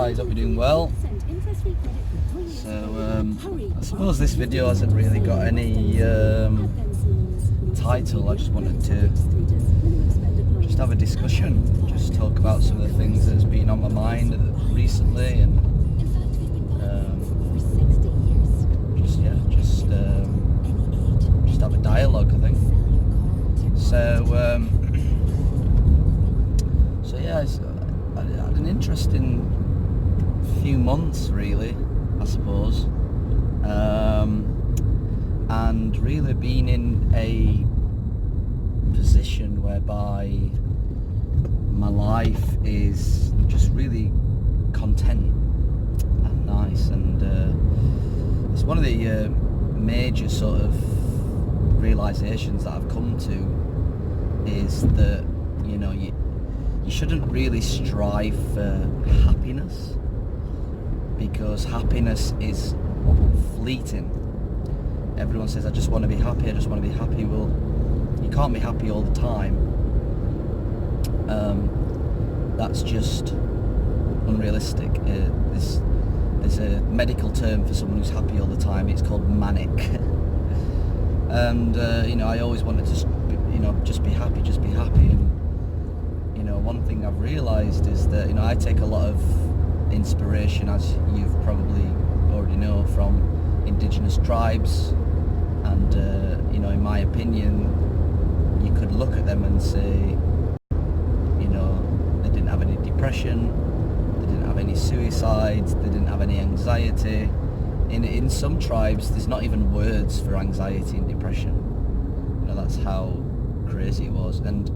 guys, hope you're doing well. So I suppose this video hasn't really got any title. I just wanted to just have a discussion, just talk about some of the things that's been on my mind recently, and just have a dialogue, I think. So yeah, I had an interesting few months, really, I suppose, and really being in a position whereby my life is just really content and nice, and it's one of the major sort of realizations that I've come to is that, you know, you shouldn't really strive for happiness, because happiness is fleeting. Everyone says, I just want to be happy, I just want to be happy. Well, you can't be happy all the time. That's just unrealistic. There's a medical term for someone who's happy all the time. It's called manic. And you know, I always wanted to, you know, just be happy, and you know, one thing I've realized is that, you know, I take a lot of inspiration, as you've probably already know, from indigenous tribes, and you know, in my opinion, you could look at them and say, you know, they didn't have any depression, they didn't have any suicides, they didn't have any anxiety. In some tribes, there's not even words for anxiety and depression. You know, that's how crazy it was. And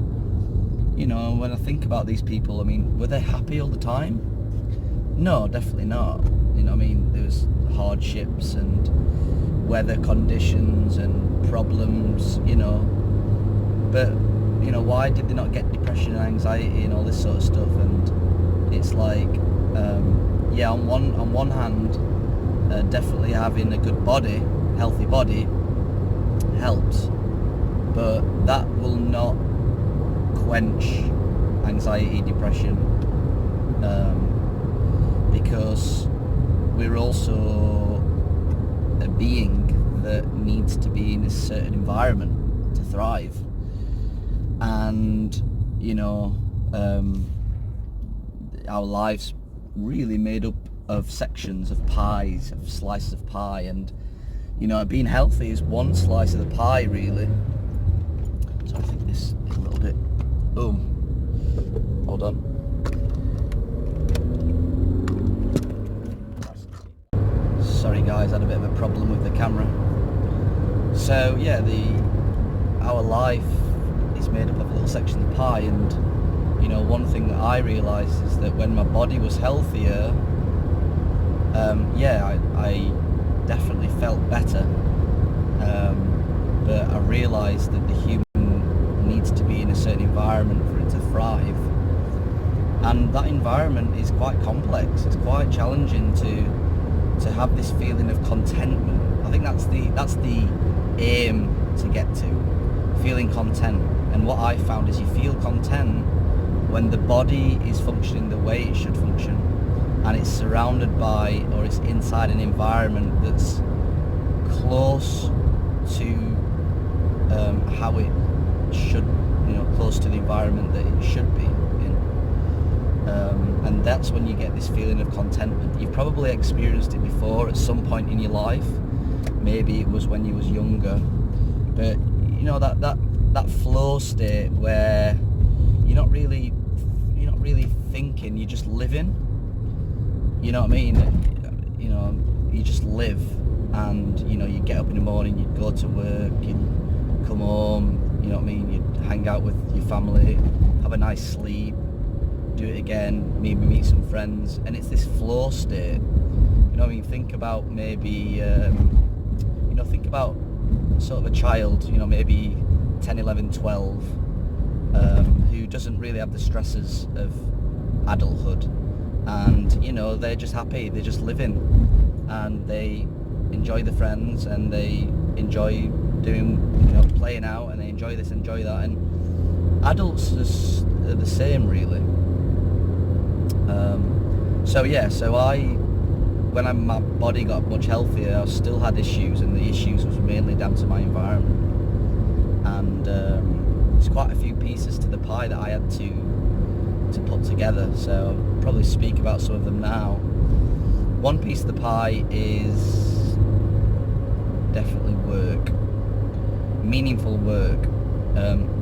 you know, when I think about these people, I mean, were they happy all the time? No, definitely not. You know, I mean, there was hardships and weather conditions and problems, you know. But, you know, why did they not get depression and anxiety and all this sort of stuff? And it's like, yeah, on one hand, definitely having a good body, healthy body, helps. But that will not quench anxiety, depression, because we're also a being that needs to be in a certain environment to thrive. And you know, our lives really made up of sections of pies, of slices of pie, and you know, being healthy is one slice of the pie, really. So I think this is a little bit, boom, hold on. Sorry guys, I had a bit of a problem with the camera. So yeah, our life is made up of little sections of pie, and you know, one thing that I realised is that when my body was healthier, yeah, I definitely felt better, but I realised that the human needs to be in a certain environment for it to thrive, and that environment is quite complex. It's quite challenging to have this feeling of contentment. I think that's the aim to get to, feeling content. And what I found is you feel content when the body is functioning the way it should function, and it's surrounded by, or it's inside an environment that's close to how it should, you know, close to the environment that it should be in. And that's when you get this feeling of contentment. You've probably experienced it before at some point in your life. Maybe it was when you was younger, but you know, that flow state where you're not really thinking, you're just living. You know what I mean? You know, you just live, and you know, you get up in the morning, you go to work, you come home, you know what I mean, you hang out with your family, have a nice sleep, do it again, maybe meet some friends, and it's this flow state. You know, I mean, think about maybe, you know, think about sort of a child, you know, maybe 10, 11, 12, who doesn't really have the stresses of adulthood, and you know, they're just happy, they're just living, and they enjoy the friends, and they enjoy doing, you know, playing out, and they enjoy this, enjoy that. And adults are the same, really. when my body got much healthier, I still had issues, and the issues was mainly down to my environment. And there's quite a few pieces to the pie that I had to put together, so I'll probably speak about some of them now. One piece of the pie is definitely work. Meaningful work.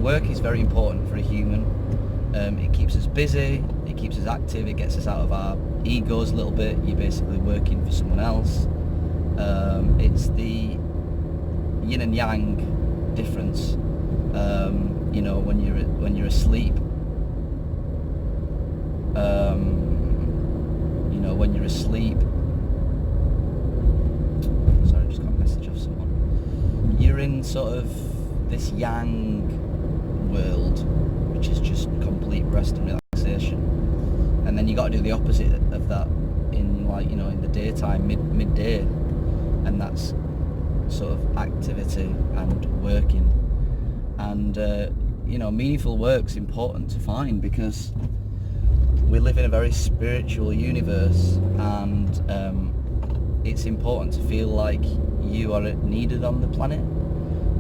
Work is very important for a human. It keeps us busy, it keeps us active, it gets us out of our egos a little bit. You're basically working for someone else. It's the yin and yang difference. When you're asleep, sorry, I just got a message off someone. You're in sort of this yang world, which is just complete rest and relaxation, and then you got to do the opposite of that in the daytime, midday, and that's sort of activity and working. And meaningful work's important to find, because we live in a very spiritual universe, and it's important to feel like you are needed on the planet.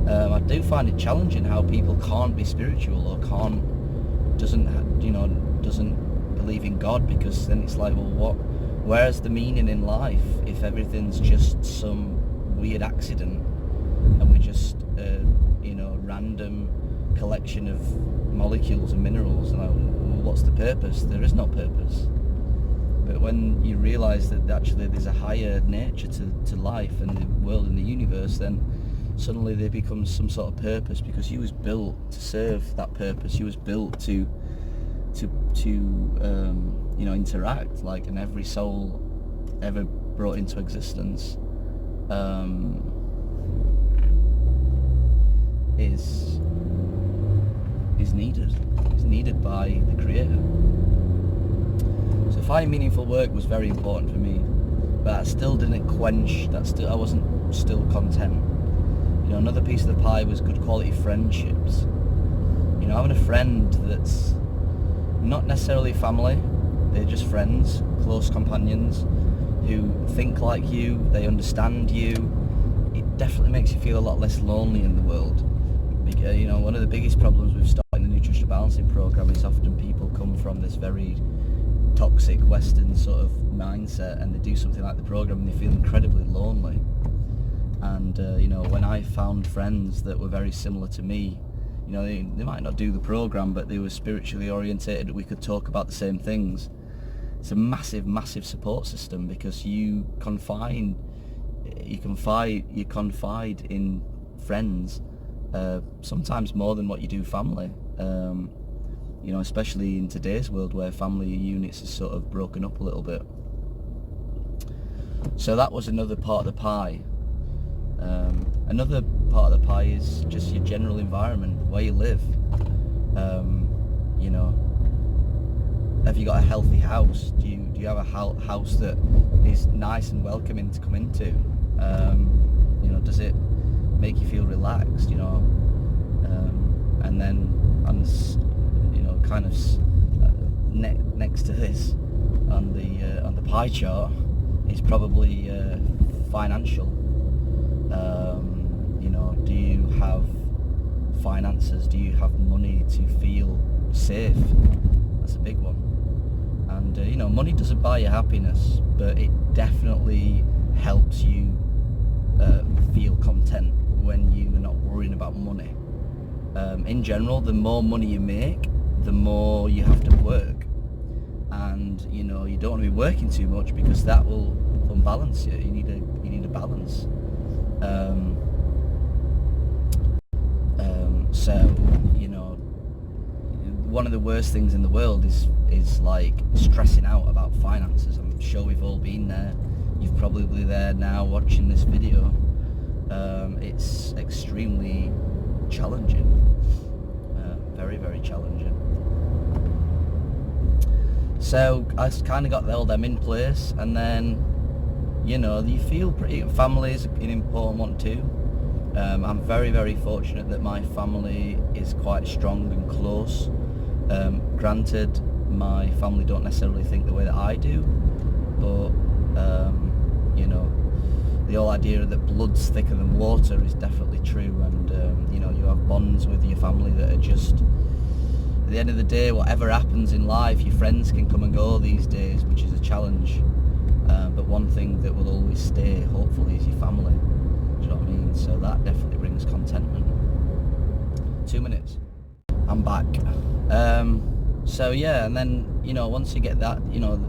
I do find it challenging how people can't be spiritual or doesn't believe in God, because then it's like, well, where's the meaning in life if everything's just some weird accident and we're just random collection of molecules and minerals, and what's the purpose? There is no purpose. But when you realise that actually there's a higher nature to life and the world and the universe, then suddenly there becomes some sort of purpose, because you was built to serve that purpose. You was built to interact, like, and every soul ever brought into existence is needed by the Creator. So finding meaningful work was very important for me, but that still didn't quench. I wasn't still content. Another piece of the pie was good quality friendships. Having a friend that's not necessarily family, they're just friends, close companions who think like you, they understand you. It definitely makes you feel a lot less lonely in the world. Because, one of the biggest problems with starting the Nutritional Balancing program is often people come from this very toxic Western sort of mindset, and they do something like the program and they feel incredibly lonely. And when I found friends that were very similar to me, they might not do the program, but they were spiritually orientated, we could talk about the same things. It's a massive, massive support system, because you confide in friends, sometimes more than what you do family. Especially in today's world where family units is sort of broken up a little bit. So that was another part of the pie. Another part of the pie is just your general environment, where you live. Have you got a healthy house? Do you have a house that is nice and welcoming to come into? Does it make you feel relaxed? And then next to this on the pie chart is probably financial. Do you have finances? Do you have money to feel safe? That's a big one. And money doesn't buy you happiness, but it definitely helps you feel content when you're not worrying about money. In general, the more money you make, the more you have to work, and you don't want to be working too much, because that will unbalance you. You need a balance. One of the worst things in the world is like stressing out about finances. I'm sure we've all been there. You're probably there now watching this video. It's extremely challenging, very, very challenging. So I kind of got all them in place, and then you feel pretty. Family is an important one too. I'm very, very fortunate that my family is quite strong and close. Granted, my family don't necessarily think the way that I do, but you know, the whole idea that blood's thicker than water is definitely true, and you know, you have bonds with your family that are just, at the end of the day, whatever happens in life, your friends can come and go these days, which is a challenge, but one thing that will always stay, hopefully, is your family. Do you know what I mean? So that definitely brings contentment. 2 minutes. I'm back. So yeah, and then, you know, once you get that, you know,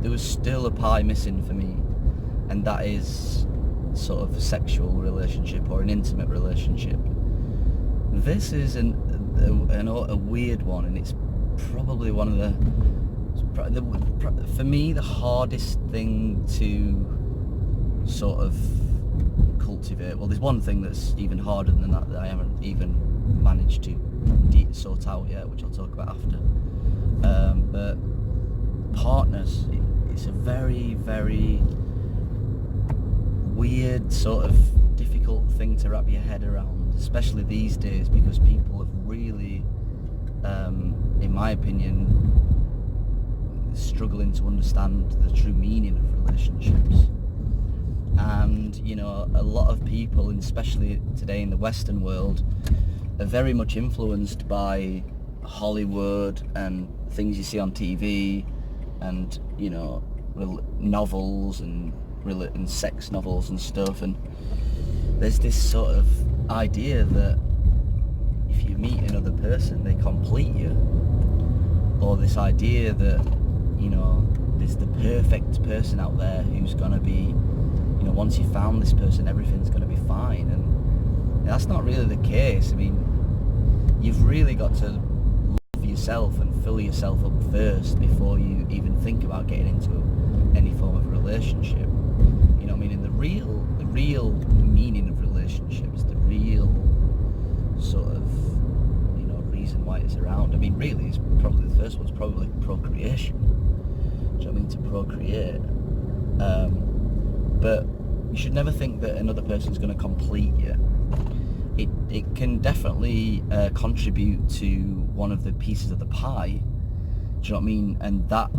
there was still a pie missing for me, and that is sort of a sexual relationship or an intimate relationship. This is a weird one, and it's probably one of for me, the hardest thing to sort of cultivate. Well, there's one thing that's even harder than that I haven't even managed to sort out yet, which I'll talk about after. But partners, it's a very, very weird, sort of difficult thing to wrap your head around, especially these days, because people have really, in my opinion, struggling to understand the true meaning of relationships. And, you know, a lot of people, and especially today in the Western world, are very much influenced by Hollywood and things you see on TV, and, you know, novels and sex novels and stuff. And there's this sort of idea that if you meet another person, they complete you, or this idea that, you know, there's the perfect person out there who's gonna be, you know, once you found this person, everything's gonna be fine. And that's not really the case. I mean, you've really got to love yourself and fill yourself up first before you even think about getting into any form of relationship. You know what I mean? And the real meaning of relationships, the real sort of, you know, reason why it's around. I mean, really, it's probably the first one's probably procreation. Do you know what I mean? To procreate. But you should never think that another person's going to complete you. It can definitely contribute to one of the pieces of the pie. Do you know what I mean? And that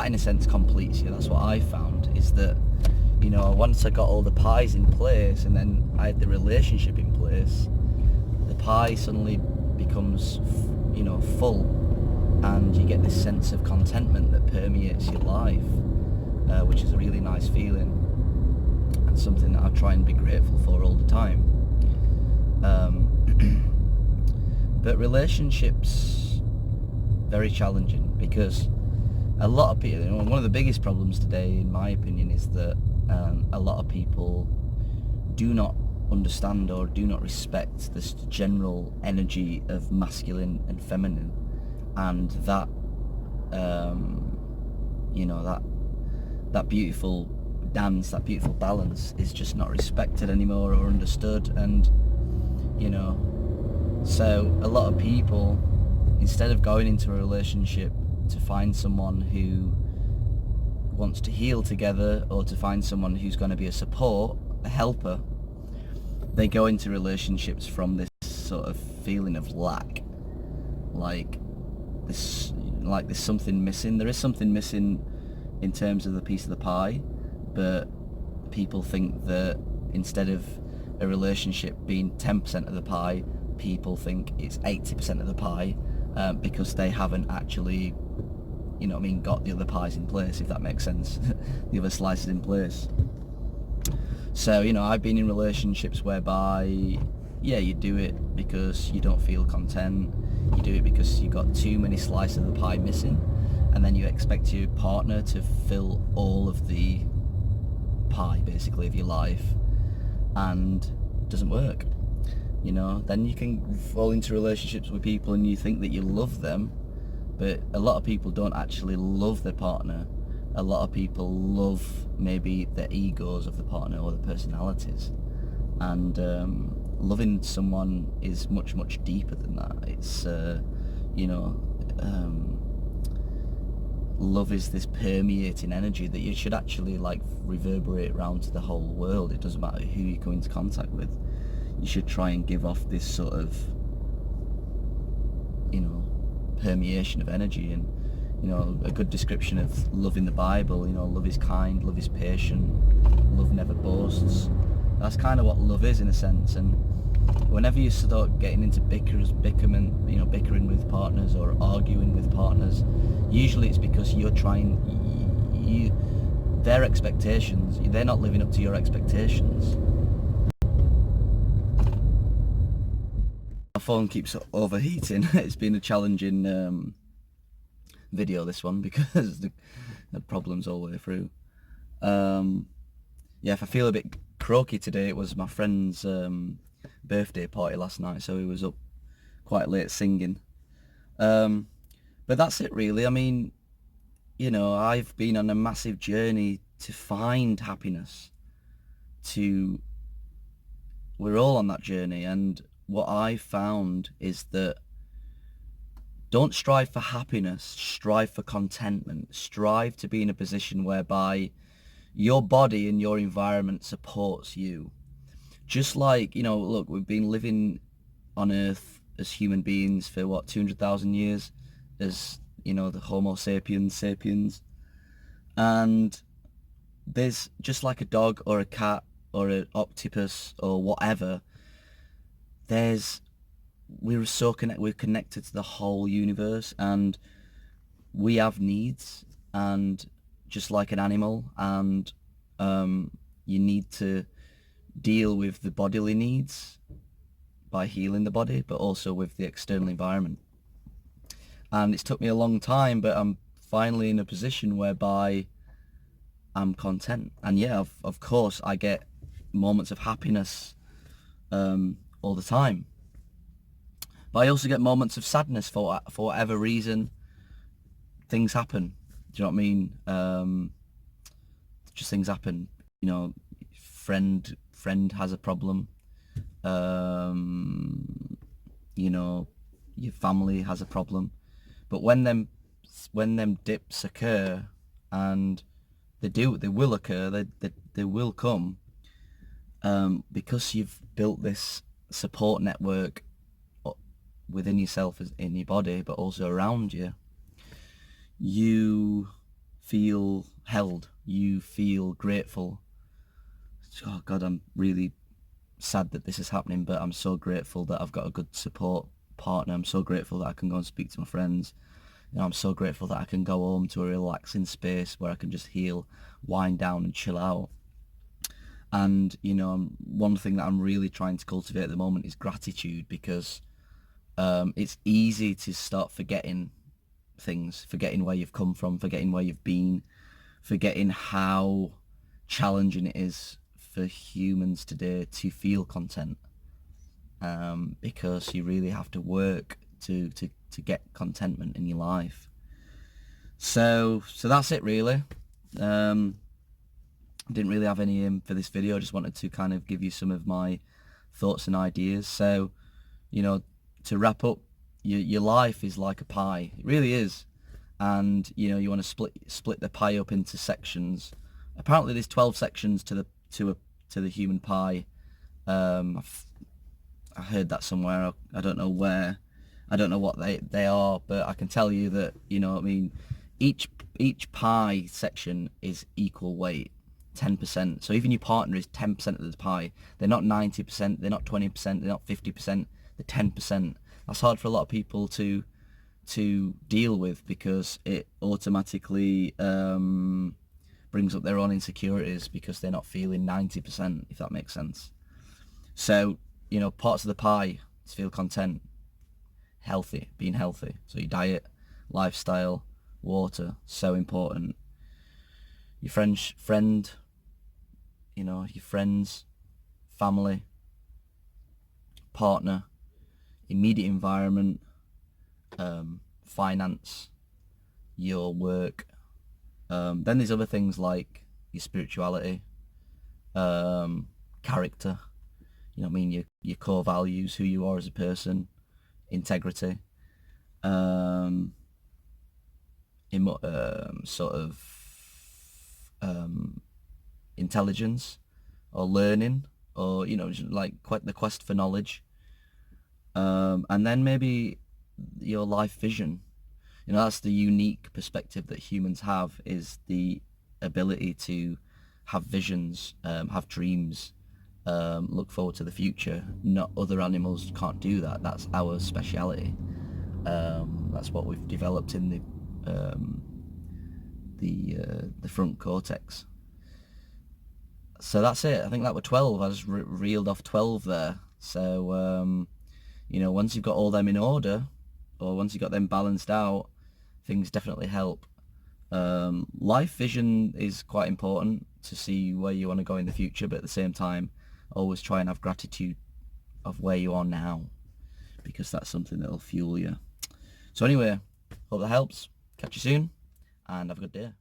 in a sense completes you. That's what I found, is that, you know, once I got all the pies in place and then I had the relationship in place, the pie suddenly becomes, you know, full, and you get this sense of contentment that permeates your life, which is a really nice feeling, and something that I try and be grateful for all the time. But relationships, very challenging, because a lot of people, you know, one of the biggest problems today, in my opinion, is that a lot of people do not understand or do not respect this general energy of masculine and feminine, and that, you know, that beautiful dance, that beautiful balance is just not respected anymore or understood. And, you know, so a lot of people, instead of going into a relationship to find someone who wants to heal together, or to find someone who's going to be a support, a helper, they go into relationships from this sort of feeling of lack, like there's something missing. There is something missing in terms of the piece of the pie, but people think that instead of a relationship being 10% of the pie, people think it's 80% of the pie, because they haven't actually, you know what I mean, got the other pies in place, if that makes sense. The other slices in place. So, you know, I've been in relationships whereby, yeah, you do it because you don't feel content, you do it because you got too many slices of the pie missing, and then you expect your partner to fill all of the pie, basically, of your life, and it doesn't work. You know, then you can fall into relationships with people and you think that you love them, but a lot of people don't actually love their partner. A lot of people love maybe the egos of the partner or the personalities, and loving someone is much, much deeper than that. It's you know, love is this permeating energy that you should actually like reverberate around to the whole world. It doesn't matter who you come into contact with. You should try and give off this sort of, you know, permeation of energy. And a good description of love in the Bible, love is kind, love is patient, love never boasts. That's kind of what love is in a sense. And whenever you start getting into bickering with partners or arguing with partners, usually it's because you're trying, their expectations, they're not living up to your expectations. My phone keeps overheating. It's been a challenging video, this one, because the problems all the way through. Yeah, if I feel a bit croaky today, it was my friend's birthday party last night, so he was up quite late singing. But that's it really. I mean, I've been on a massive journey to find happiness. We're all on that journey, and what I found is that don't strive for happiness, strive for contentment. Strive to be in a position whereby your body and your environment supports you. Just like, look, we've been living on Earth as human beings for 200,000 years as, the Homo sapiens. And there's just like a dog or a cat or an octopus or whatever, we're connected to the whole universe, and we have needs, and just like an animal, and you need to deal with the bodily needs by healing the body, but also with the external environment. And it's took me a long time, but I'm finally in a position whereby I'm content. And yeah, of course I get moments of happiness all the time, but I also get moments of sadness for whatever reason. Things happen. Do you know what I mean? Just things happen. Friend has a problem. Your family has a problem. But when them dips occur, and they will occur, they will come, because you've built this support network within yourself, in your body, but also around you. You feel held, you feel grateful. Oh God, I'm really sad that this is happening, but I'm so grateful that I've got a good support partner. I'm so grateful that I can go and speak to my friends. I'm so grateful that I can go home to a relaxing space where I can just heal, wind down and chill out. And one thing that I'm really trying to cultivate at the moment is gratitude, because it's easy to start forgetting things, forgetting where you've come from, forgetting where you've been, forgetting how challenging it is for humans today to feel content, because you really have to work to get contentment in your life. So that's it really. Didn't really have any aim for this video. I just wanted to kind of give you some of my thoughts and ideas. So to wrap up, your life is like a pie. It really is. And you want to split the pie up into sections. Apparently there's 12 sections to the human pie. I heard that somewhere. I don't know where. I don't know what they are, but I can tell you that each pie section is equal weight, 10%. So even your partner is 10% of the pie. They're not 90%. They're not 20%. They're not 50%. They're 10%. That's hard for a lot of people to deal with, because it automatically brings up their own insecurities, because they're not feeling 90%, if that makes sense. So parts of the pie to feel content, being healthy. So your diet, lifestyle, water, so important. Your friends, family, partner, immediate environment, finance, your work. Then there's other things like your spirituality, character, your core values, who you are as a person, integrity, intelligence or learning, or like the quest for knowledge, and then maybe your life vision. You know, that's the unique perspective that humans have, is the ability to have visions, have dreams, look forward to the future. Not other animals can't do that. That's our speciality. That's what we've developed in the front cortex. So that's it. I think that were 12. I just reeled off 12 there. So you know, once you've got all them in order, or once you've got them balanced out, things definitely help. Life vision is quite important to see where you want to go in the future, but at the same time, always try and have gratitude of where you are now, because that's something that'll fuel you. So anyway, hope that helps. Catch you soon, and have a good day.